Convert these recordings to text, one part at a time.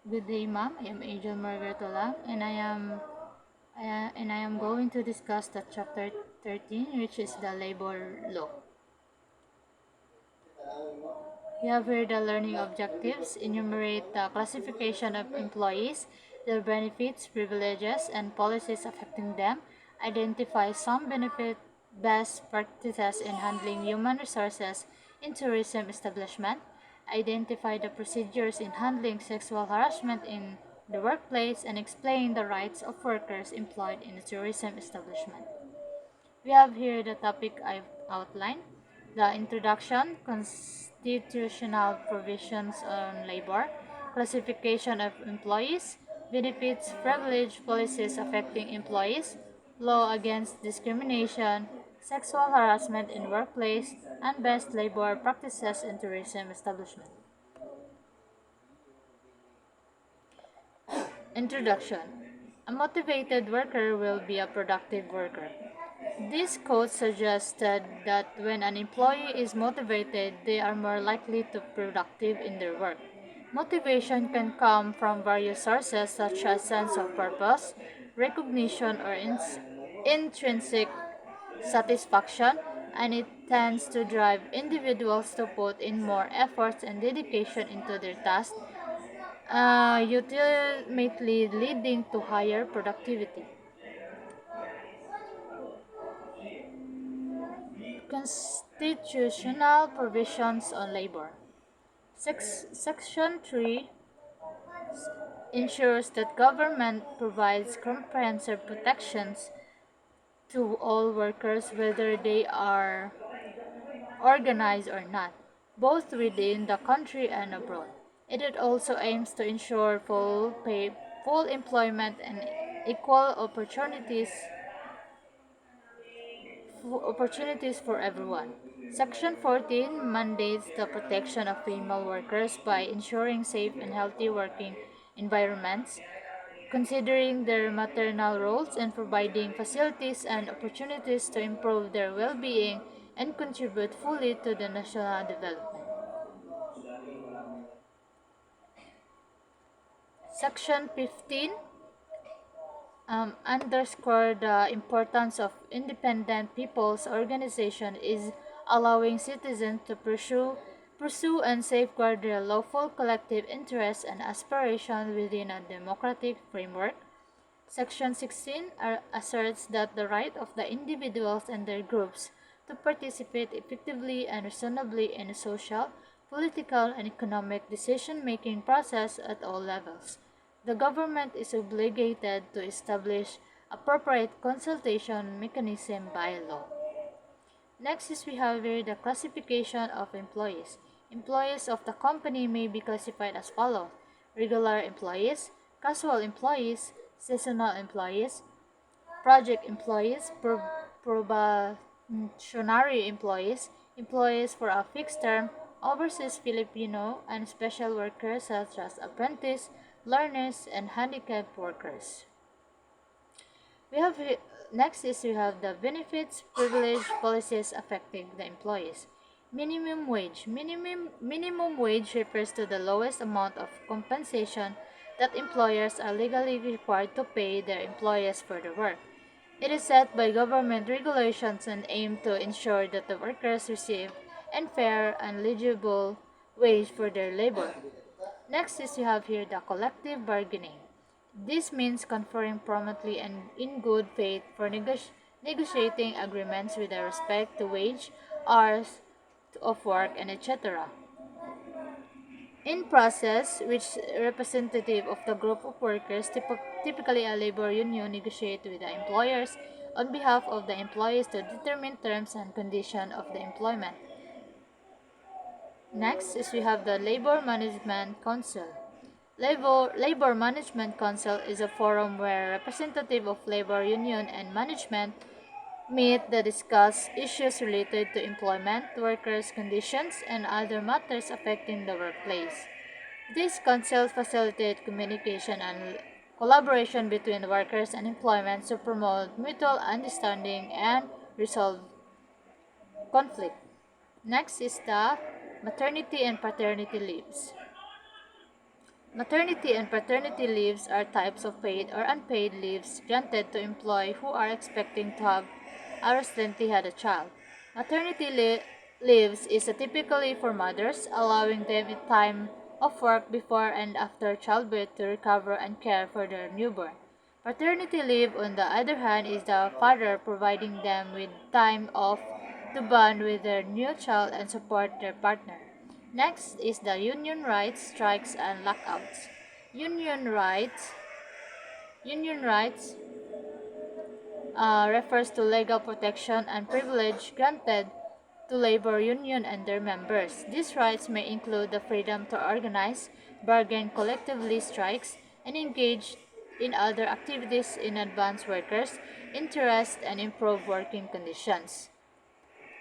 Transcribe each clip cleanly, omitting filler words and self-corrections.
Good day, ma'am. I am Agent Margaret Tolang, and I am going to discuss the chapter 13, which is the labor law. We have here the learning objectives, enumerate the classification of employees, their benefits, privileges, and policies affecting them, identify some benefit best practices in handling human resources in tourism establishment, identify the procedures in handling sexual harassment in the workplace, and explain the rights of workers employed in a tourism establishment. We have here the topic I've outlined, the introduction, constitutional provisions on labor, classification of employees, benefits, privilege policies affecting employees, law against discrimination, sexual harassment in workplace, and best labor practices in tourism establishment. Introduction. A motivated worker will be a productive worker. This quote suggested that when an employee is motivated, they are more likely to be productive in their work. Motivation can come from various sources such as sense of purpose, recognition, or intrinsic satisfaction, and it tends to drive individuals to put in more efforts and dedication into their tasks, ultimately leading to higher productivity. Constitutional provisions on labor. Section 3 ensures that government provides comprehensive protections to all workers whether they are organized or not, both within the country and abroad. It also aims to ensure full pay, full employment and equal opportunities for everyone. Section 14 mandates the protection of female workers by ensuring safe and healthy working environments, considering their maternal roles and providing facilities and opportunities to improve their well-being and contribute fully to the national development. Section 15 underscore the importance of independent people's organization is allowing citizens to pursue and safeguard their lawful collective interests and aspirations within a democratic framework. Section 16 asserts that the right of the individuals and their groups to participate effectively and reasonably in a social, political, and economic decision-making process at all levels. The government is obligated to establish appropriate consultation mechanism by law. Next is we have here the classification of employees. Employees of the company may be classified as follows: regular employees, casual employees, seasonal employees, project employees, probationary employees, employees for a fixed term, overseas Filipino, and special workers such as apprentice, learners, and handicapped workers. We have next is we have the benefits, privilege policies affecting the employees. Minimum wage. Minimum wage refers to the lowest amount of compensation that employers are legally required to pay their employees for their work. It is set by government regulations and aims to ensure that the workers receive a fair and legible wage for their labor. Next is you have here the collective bargaining. This means conferring promptly and in good faith for negotiating agreements with respect to wage, hours of work, and etc. In process, which representative of the group of workers, typically a labor union, negotiate with the employers on behalf of the employees to determine terms and conditions of the employment. Next is we have the Labor Management Council. Labor Management Council is a forum where representatives of labor union and management meet to discuss issues related to employment, workers' conditions, and other matters affecting the workplace. These councils facilitate communication and collaboration between workers and employment to promote mutual understanding and resolve conflict. Next is the maternity and paternity leaves. Maternity and paternity leaves are types of paid or unpaid leaves granted to employees who are expecting to have or recently had a child. Leaves is typically for mothers, allowing them a time of work before and after childbirth to recover and care for their newborn. Paternity leave, on the other hand, is the father providing them with time off to bond with their new child and support their partner. Next is the union rights, strikes, and lockouts. Union rights Union rights refers to legal protection and privilege granted to labor union and their members. These rights may include the freedom to organize, bargain collectively, strikes, and engage in other activities in advance workers' interest and improve working conditions.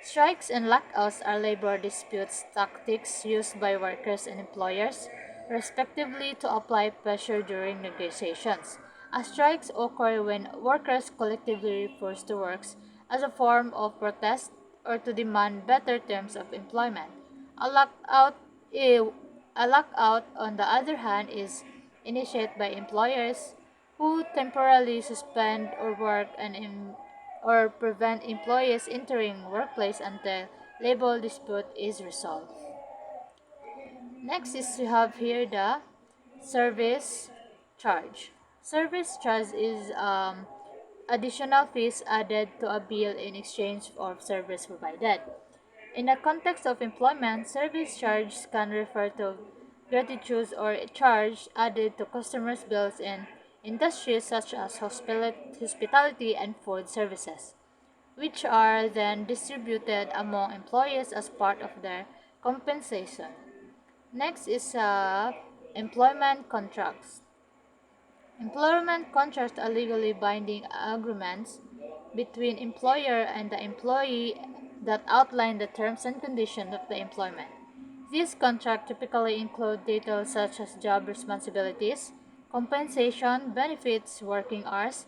Strikes and lockouts are labor disputes tactics used by workers and employers, respectively, to apply pressure during negotiations. Strikes occur when workers collectively refuse to work as a form of protest or to demand better terms of employment. A lockout, a lockout, on the other hand, is initiated by employers who temporarily suspend or work or prevent employees entering workplace until labor dispute is resolved. Next is we have here the service charge. Service charge is additional fees added to a bill in exchange for service provided. In the context of employment, service charges can refer to gratuities or a charge added to customers' bills in industries such as hospitality and food services, which are then distributed among employees as part of their compensation. Next is employment contracts. Employment contracts are legally binding agreements between employer and the employee that outline the terms and conditions of the employment. These contracts typically include details such as job responsibilities, compensation, benefits, working hours,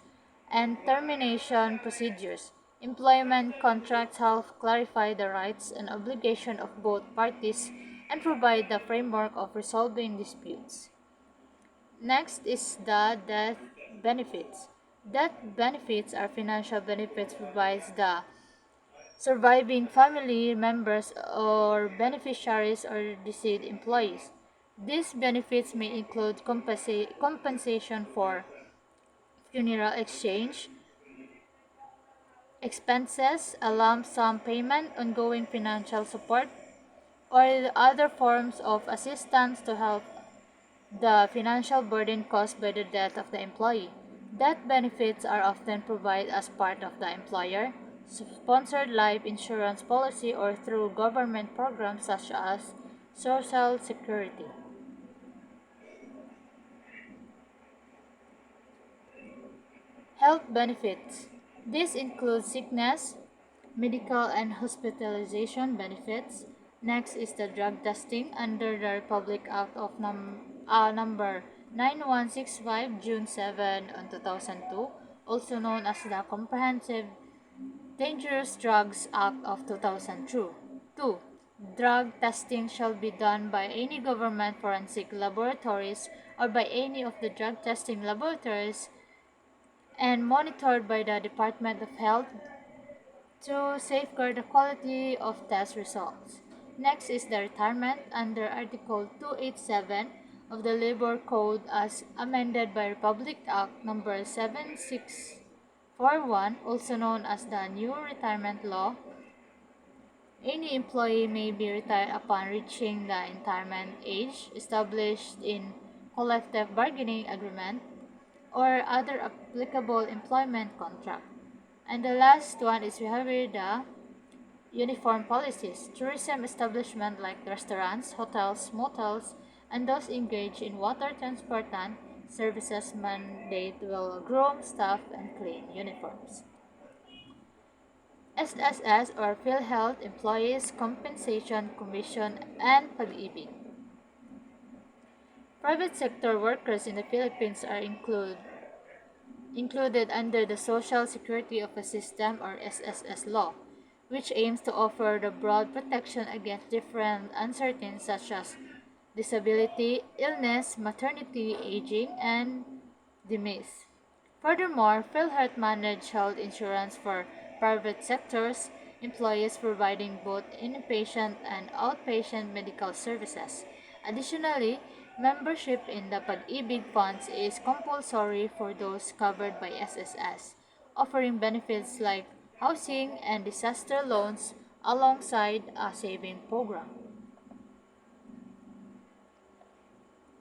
and termination procedures. Employment contracts help clarify the rights and obligations of both parties and provide the framework of resolving disputes. Next is the death benefits. Death benefits are financial benefits provides the surviving family members or beneficiaries or deceased employees. These benefits may include compensation for funeral exchange, expenses, a lump sum payment, ongoing financial support, or other forms of assistance to help the financial burden caused by the death of the employee. Death benefits are often provided as part of the employer sponsored life insurance policy or through government programs such as Social Security. Health benefits. This includes sickness, medical and hospitalization benefits. Next is the drug testing under the Republic Act of number 9165 June 7 2002, also known as the Comprehensive Dangerous Drugs Act of 2002. 2. Drug testing shall be done by any government forensic laboratories or by any of the drug testing laboratories and monitored by the Department of Health to safeguard the quality of test results. Next is the retirement under Article 287 of the Labor Code as amended by Republic Act number 7641, also known as the New Retirement Law. Any employee may be retired upon reaching the retirement age established in collective bargaining agreement or other applicable employment contract. And the last one is we have here the uniform policies. Tourism establishments like restaurants, hotels, motels, and those engaged in water transportation services mandate will groom staff and clean uniforms. SSS or PhilHealth Employees Compensation Commission and Pag-ibig. Private sector workers in the Philippines are included under the Social Security of a System or SSS law, which aims to offer the broad protection against different uncertainties such as disability, illness, maternity, aging, and demise. Furthermore, PhilHealth manage health insurance for private sectors, employees providing both inpatient and outpatient medical services. Additionally, membership in the Pag-ibig funds is compulsory for those covered by SSS, offering benefits like housing and disaster loans alongside a saving program.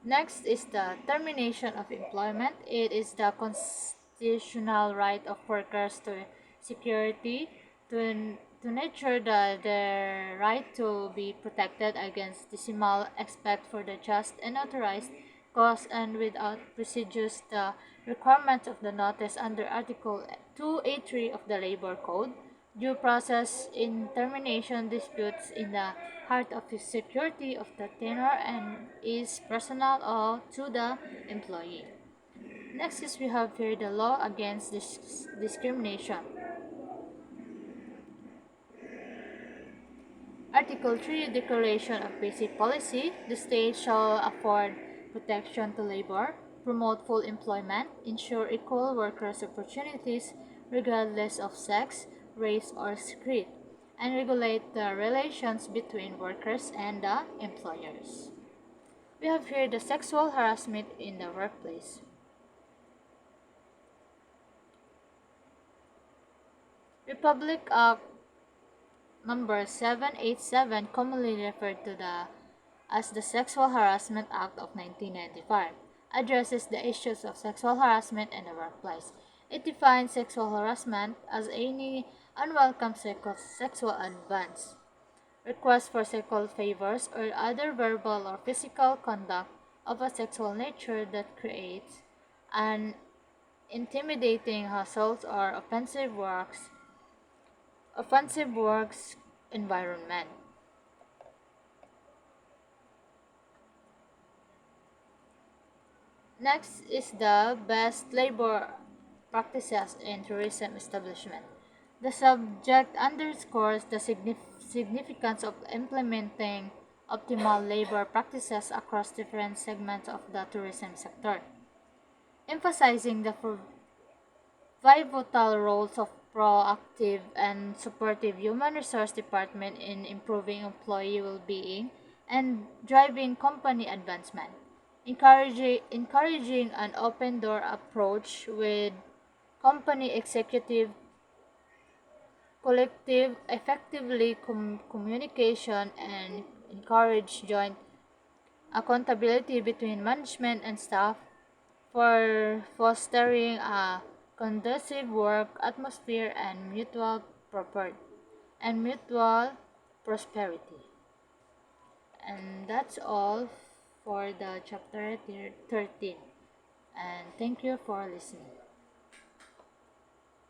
Next is the termination of employment. It is the constitutional right of workers to security, to nurture their right to be protected against decimal, expect for the just and authorized cause and without prejudice the requirements of the notice under Article 283 of the Labor Code. Due process in termination disputes in the heart of the security of the tenor and is personal or to the employee. Next is we have here the law against discrimination. Article 3 Declaration of Basic Policy. The state shall afford protection to labor, promote full employment, ensure equal workers' opportunities regardless of sex, race, or creed, and regulate the relations between workers and the employers. We have here the sexual harassment in the workplace. Republic Act Number 787, commonly referred to as the Sexual Harassment Act of 1995, addresses the issues of sexual harassment in the workplace. It defines sexual harassment as any unwelcome sexual advance, request for sexual favors, or other verbal or physical conduct of a sexual nature that creates an intimidating, hostile, or offensive works environment. Next is the best labor practices in tourism establishment. The subject underscores the significance of implementing optimal labor practices across different segments of the tourism sector, emphasizing the pivotal roles of proactive and supportive human resource department in improving employee well-being and driving company advancement. Encouraging an open door approach with company executive collective effectively communication and encourage joint accountability between management and staff for fostering a conducive work atmosphere and mutual prosperity. And that's all for the chapter 13. And thank you for listening.